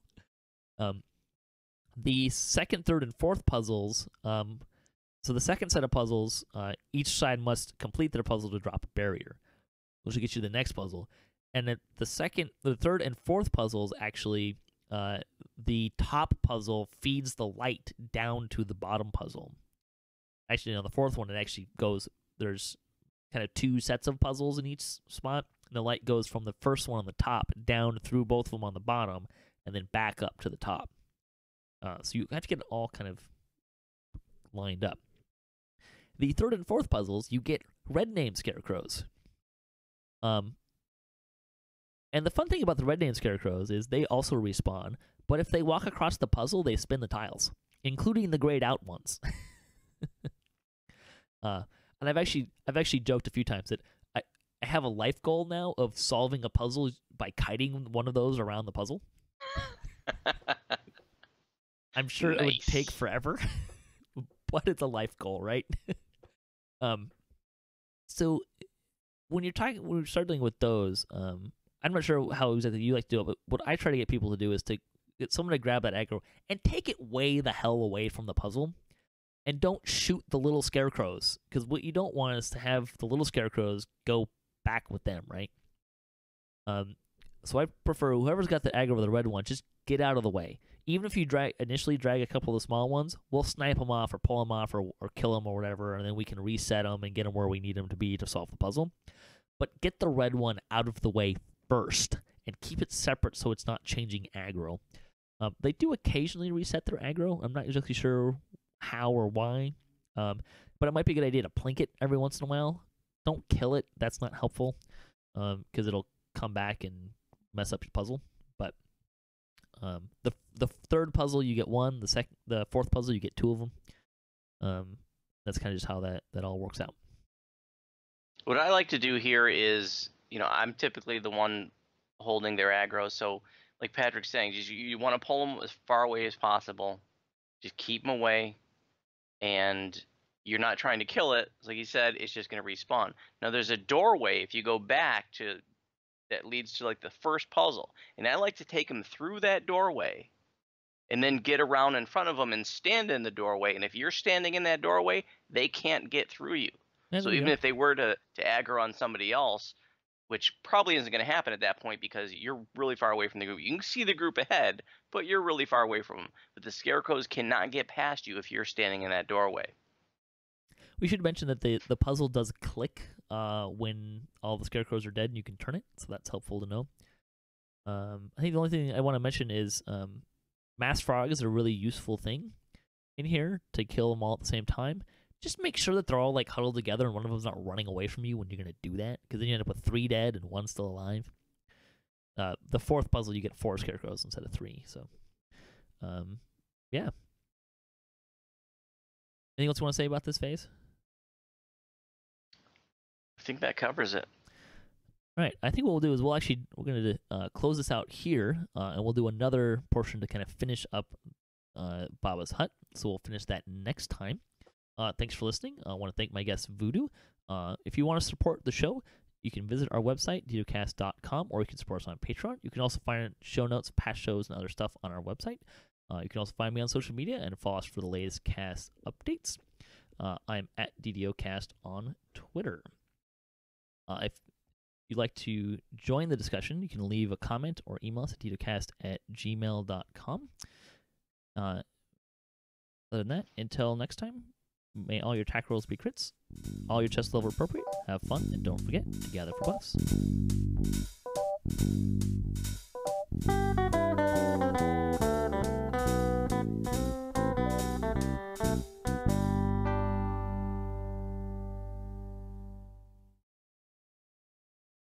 The second, third, and fourth puzzles, so the second set of puzzles, each side must complete their puzzle to drop a barrier, which will get you the next puzzle. And the third and fourth puzzles, actually, the top puzzle feeds the light down to the bottom puzzle. Actually, the fourth one, it actually goes, there's kind of 2 sets of puzzles in each spot. And the light goes from the first one on the top down through both of them on the bottom, and then back up to the top. So you have to get it all kind of lined up. The third and fourth puzzles, you get red name scarecrows. And the fun thing about the red name scarecrows is they also respawn, but if they walk across the puzzle, they spin the tiles, including the grayed out ones. And I've actually joked a few times that I have a life goal now of solving a puzzle by kiting one of those around the puzzle. I'm sure it would take forever, but it's a life goal, right? So when we're starting with those, I'm not sure how exactly you like to do it, but what I try to get people to do is to get someone to grab that aggro and take it way the hell away from the puzzle. And don't shoot the little scarecrows, because what you don't want is to have the little scarecrows go back with them, right? So I prefer whoever's got the aggro with the red one, just get out of the way. Even if you initially drag a couple of the small ones, we'll snipe them off or pull them off or kill them or whatever, and then we can reset them and get them where we need them to be to solve the puzzle. But get the red one out of the way first and keep it separate so it's not changing aggro. They do occasionally reset their aggro. I'm not exactly sure how or why, but it might be a good idea to plink it every once in a while. Don't kill it. That's not helpful, because it'll come back and mess up your puzzle. But the third puzzle you get 1, the fourth puzzle you get 2 of them. That's kind of just how that all works out. What I like to do here is, I'm typically the one holding their aggro, so like Patrick's saying, you want to pull them as far away as possible. Just keep them away, and you're not trying to kill it. Like he said, it's just going to respawn. Now there's a doorway if you go back that leads to like the first puzzle, and I like to take them through that doorway and then get around in front of them and stand in the doorway. And if you're standing in that doorway, they can't get through you. So even if they were to aggro on somebody else, which probably isn't going to happen at that point because you're really far away from the group. You can see the group ahead, but you're really far away from them. But the scarecrows cannot get past you if you're standing in that doorway. We should mention that the puzzle does click when all the scarecrows are dead and you can turn it, so that's helpful to know. I think the only thing I want to mention is Mass Frog is a really useful thing in here to kill them all at the same time. Just make sure that they're all like huddled together and one of them's not running away from you when you're going to do that, because then you end up with 3 dead and 1 still alive. The fourth puzzle, you get 4 scarecrows instead of 3, so yeah. Anything else you want to say about this phase? I think that covers it. All right, I think what we'll do is we're going to close this out here, and we'll do another portion to kind of finish up Baba's Hut. So we'll finish that next time. Thanks for listening. I want to thank my guest Voodu. If you want to support the show, you can visit our website, DDOCast.com, or you can support us on Patreon. You can also find show notes, past shows, and other stuff on our website. You can also find me on social media and follow us for the latest cast updates. I'm at DDOcast on Twitter. If you'd like to join the discussion, you can leave a comment or email us at DDOcast@gmail.com. Other than that, until next time, may all your attack rolls be crits, all your chest level appropriate, have fun, and don't forget to gather for buffs.